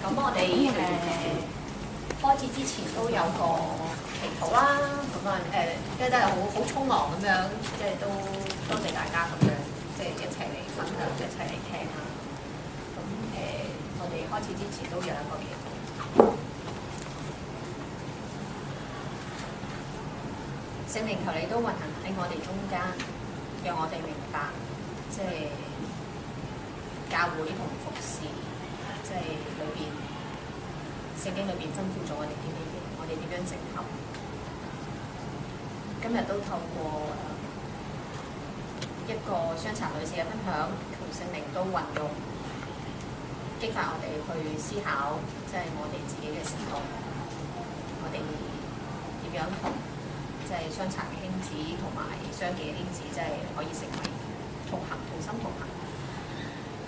咁我哋開始之前都有個祈禱啦，咁啊即係都係好匆忙咁樣，即係都多謝大家咁樣，即係一齊嚟分享，一齊嚟聽啦。咁我哋開始之前都有一個祈禱。聖靈，求你都運行喺我哋中間，讓我哋明白，即係教會同服侍，即係裏邊聖經裏邊吩咐咗我哋點樣嘅，我哋點樣整合。今日都透過一個傷殘女士嘅分享，同聖靈都運用，激發我哋去思考，即係我哋自己嘅時代，我哋點樣同即係傷殘嘅兄子同埋傷健嘅兄子，即係可以成為同行、同心同行。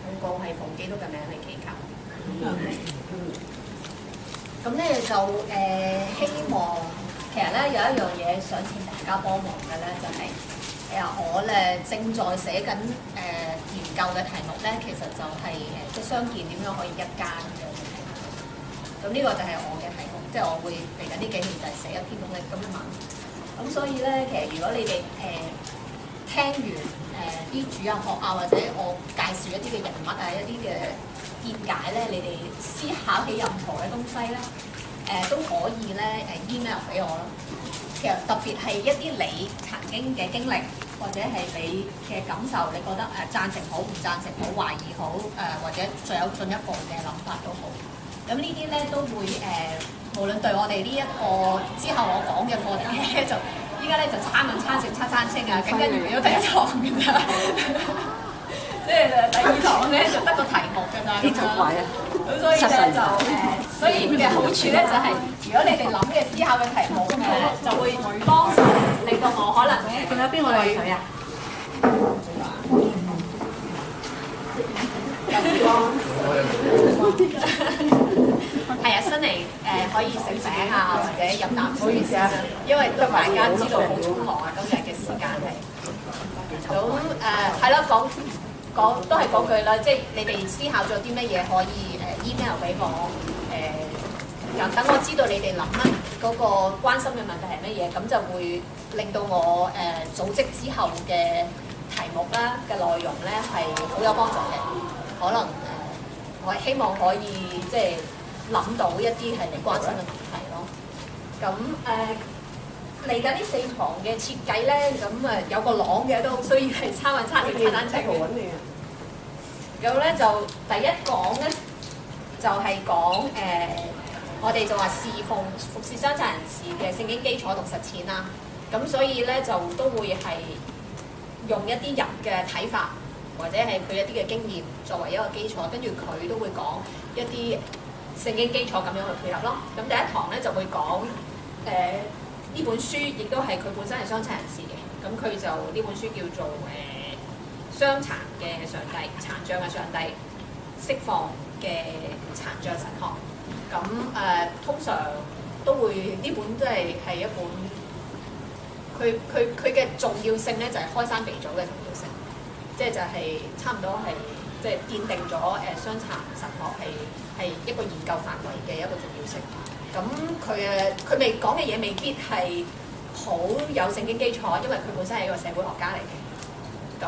禱告係奉基督嘅名嚟祈求。咁咧就希望，其實咧有一樣嘢想請大家幫忙嘅咧，就係我咧正在寫緊研究嘅題目咧，其實就係即係傷健點樣可以一家咁樣嘅題目。咁呢個就係我嘅題目，即係我會嚟緊呢幾年就係寫一篇咁嘅文。咁所以咧，其實如果你哋聽完啲主任學啊，或者我介紹一啲嘅人物啊，一啲嘅見解咧，你哋思考起任何嘅東西咧，都可以咧email 俾我咯。其實特別係一啲你曾經嘅經歷，或者係你嘅感受，你覺得贊成好、唔贊成好、懷疑好，或者再有進一步嘅諗法都好。咁呢啲咧都會無論對我哋呢一個之後我講嘅課題咧，就依家咧就餐問餐食七餐清啊，跟住咗第一堂嘅咋，即係第二堂咧就得個題目嘅咋咁樣。咁所以咧就所以嘅好處咧就係、如果你哋諗嘅思考嘅題目就會幫手令到我可能仲有邊個嚟水啊？係啊，新嚟可以食餅啊，或者飲啖水。唔好意思啊，因為都大家知道好匆忙啊，今日嘅時間係。咁係啦，講都係嗰句啦，即係你哋思考咗啲乜嘢可以email 俾我，等我知道你哋諗嗰個關心嘅問題係乜嘢，咁就會令到我組織之後嘅題目啦嘅內容咧係好有幫助嘅，可能我係希望可以即係諗到一啲係你關心嘅問題咯。咁嚟緊呢4堂嘅設計咧，咁有個朗嘅都好需要係餐運餐食餐單程嘅。咁咧就第一講咧就係講我哋就話侍奉服侍傷殘人士嘅聖經基礎同實踐啦。咁所以咧就都會係用一啲人嘅睇法，或者係佢一啲嘅經驗作為一個基礎，跟住佢都會講一啲聖經基礎咁樣去配合咯。咁第一堂咧就會講呢本書，亦都係佢本身係傷殘人士嘅。咁佢就呢本書叫做傷殘嘅上帝，殘障嘅上帝，釋放嘅殘障神學。咁通常都會呢本即係一本，佢嘅重要性咧就係開山鼻祖嘅重要性，即係就係差唔多係即係奠定咗傷殘神學係一個研究範圍嘅一個重要性。咁佢未講嘅嘢未必係好有聖經基礎，因為佢本身係一個社會學家嚟嘅。咁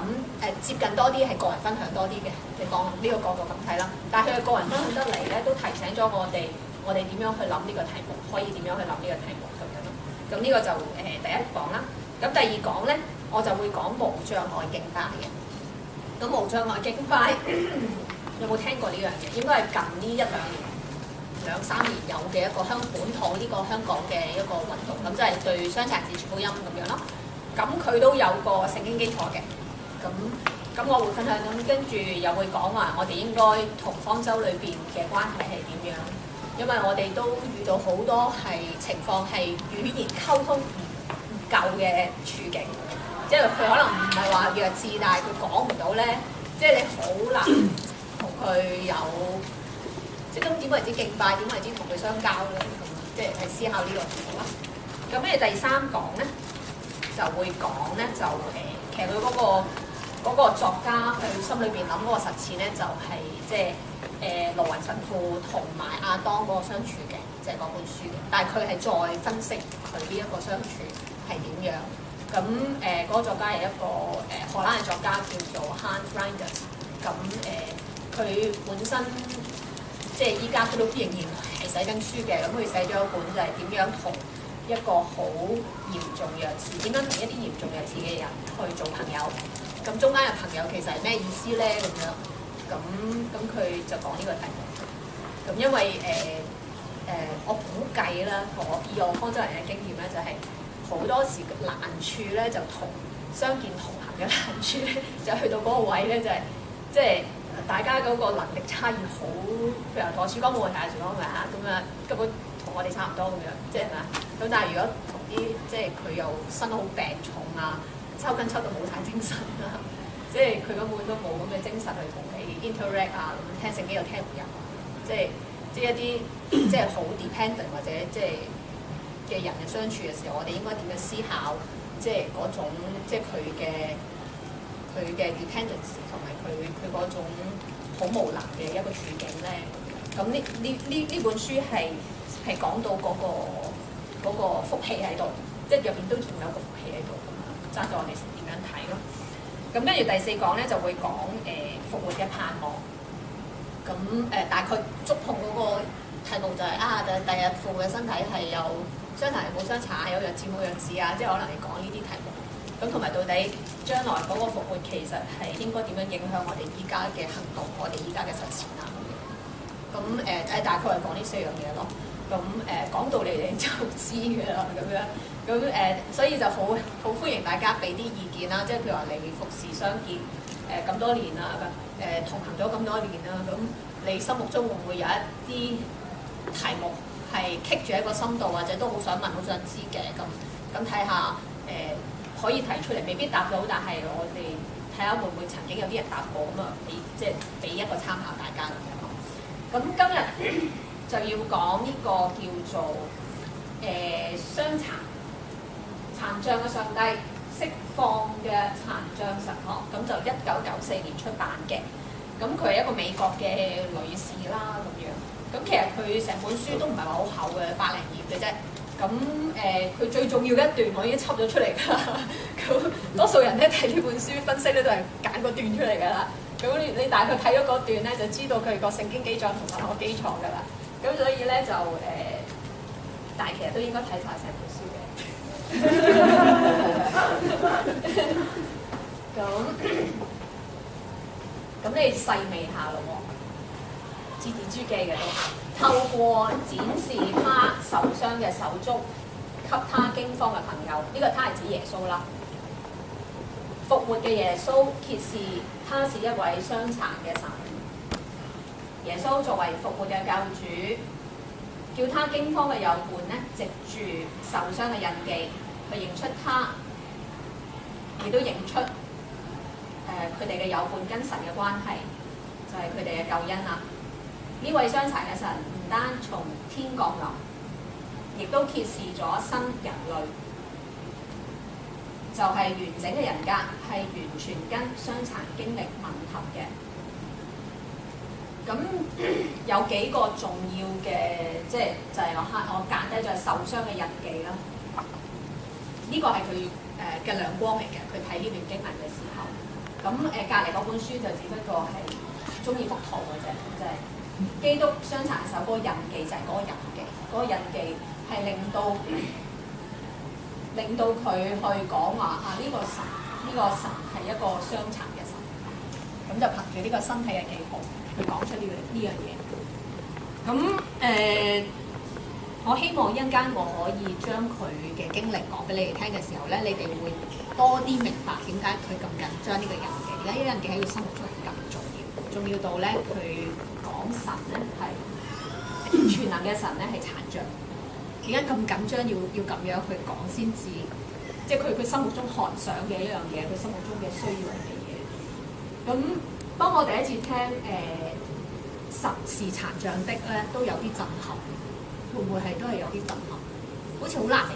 接近多啲係個人分享多啲嘅，你講呢個角度咁睇啦。但係佢嘅個人分享得嚟咧，都提醒咗我哋點樣去諗呢個題目，可以點樣去諗呢個題目咁樣咯。咁呢個就第一講啦。咁第二講咧，我就會講無障礙敬拜嘅。咁無障礙敬拜有冇聽過呢樣嘢？應該係近呢1-2年、2-3年有嘅一個本土呢個香港嘅一個運動，咁即係對傷殘人士傳福音咁樣咯。咁佢都有個聖經基礎嘅。咁我會分享，咁跟住又會講話我哋應該同方舟裏邊嘅關係係點樣，因為我哋都遇到好多情況係語言溝通唔夠嘅處境，即係佢可能唔係話弱智，但係佢講唔到咧，即係你好難同佢有，即係咁點為之敬拜，點為之同佢相交咧？咁即係思考呢個題目啦。咁跟住第3講咧就會講咧就其實佢嗰嗰個作家佢心裏邊諗嗰個實踐咧，就係即係盧雲神父同埋亞當嗰個相處嘅，即係嗰本書嘅。但係佢係再分析佢呢一個相處係點樣。咁嗰個作家係一個荷蘭嘅作家，叫做 Hans Reinders。咁佢本身即係依家佢都仍然係寫緊書嘅。咁佢寫咗一本就係點樣同一個好嚴重弱智，點樣同一啲嚴重弱智嘅人去做朋友。咁中間嘅朋友其實係咩意思咧？咁樣咁佢就講呢個題目。咁因為我估計啦，以我方舟人嘅經驗咧，就係、好多時難處咧，就同相見同行嘅難處咧，就去到嗰個位咧，就係即係大家嗰個能力差異好，譬如話我曙光冇問題，曙光咪嚇咁樣，根本同我哋差唔多咁樣，即係咪啊？咁但係如果同啲即係佢又生得好病重啊，抽筋抽到冇晒精神啊，即係佢根本都冇咁嘅精神去同你 interact 啊，咁聽聖經又聽唔入，即係一啲即係好 dependent 或者即係嘅人嘅相處嘅時候，我哋應該點樣思考？即係嗰種即係佢嘅 dependence 同埋佢嗰種好無能嘅一個處境咧。咁呢本書係講到嗰個福氣喺度，即係入邊都仲有個福氣喺度咁啊，爭在我哋點樣睇咯。咁跟住第4講咧就會講復活嘅盼望。咁大概觸碰嗰個題目就係、第日復活嘅身體係有傷殘冇傷殘，有弱智冇弱智啊，即係可能你講呢啲題目。咁同埋到底將來嗰個復活其實係應該點樣影響我哋依家嘅行動，我哋依家嘅實踐啊咁大概係講呢4樣嘢咯。咁講到你就知㗎啦，咁樣咁所以就好歡迎大家俾啲意見啦。即係譬如話你服侍相見咁多年啦，同行咗咁多年啦，咁你心目中會唔會有一啲題目係棘住喺個心度，或者都好想問、好想知嘅咁睇下可以提出嚟，未必答到，但係我哋睇下會唔會曾經有啲人答過咁啊，俾一個參考大家咁樣。咁今日就要講呢個叫做傷殘障嘅上帝釋放嘅殘障神學，咁就1994年出版嘅。咁佢係一個美國嘅女士啦，咁樣。咁其實佢成本書都唔係話好厚嘅，100零頁嘅啫。咁佢最重要嘅一段我已經輯咗出嚟㗎啦。咁多數人咧睇呢本書分析咧都係揀個段出嚟㗎啦。咁你大概睇咗嗰段咧，就知道佢個聖經基礎同神學基礎㗎啦。咁所以咧就但係其實都應該睇晒成本書嘅。咁你細味下咯喎，字字珠璣嘅都。透過展示他受傷嘅手足，給他驚慌嘅朋友，呢個他係指耶穌啦。復活嘅耶穌揭示他是一位傷殘嘅神。耶穌作為復活嘅救主，叫他驚慌嘅友伴咧，藉住受傷嘅印記去認出他，亦都認出佢哋嘅友伴跟神嘅關係，就係佢哋嘅救恩啦。呢位傷殘嘅神唔單從天降臨，亦都揭示咗新人類，就係完整嘅人格，係完全跟傷殘經歷吻合嘅。咁有幾個重要嘅，即係就係我揀低咗係受傷嘅印記啦。呢個係佢嘅亮光嚟嘅。佢睇呢段經文嘅時候，咁隔離嗰本書就只不過係中意幅圖嘅啫，就係、基督傷殘手嗰個印記就係嗰個印記，嗰、個印記係令到佢去講話呢個神係一個傷殘嘅神，咁就憑住呢個身體嘅記號去講出呢樣嘢。咁我希望一陣間我可以將佢嘅經歷講俾你哋聽嘅時候咧，你哋會多啲明白點解佢咁緊張呢個印記。而家呢個印記喺佢心目中係咁重要到咧佢。講神咧係全能嘅神咧係殘障，點解咁緊張要咁樣去講先至？即係佢心目中渴想嘅一樣嘢，佢心目中嘅需要嘅嘢。咁當我第一次聽神是殘障的咧，都有啲震撼，會唔會係都係有啲震撼？好似好難理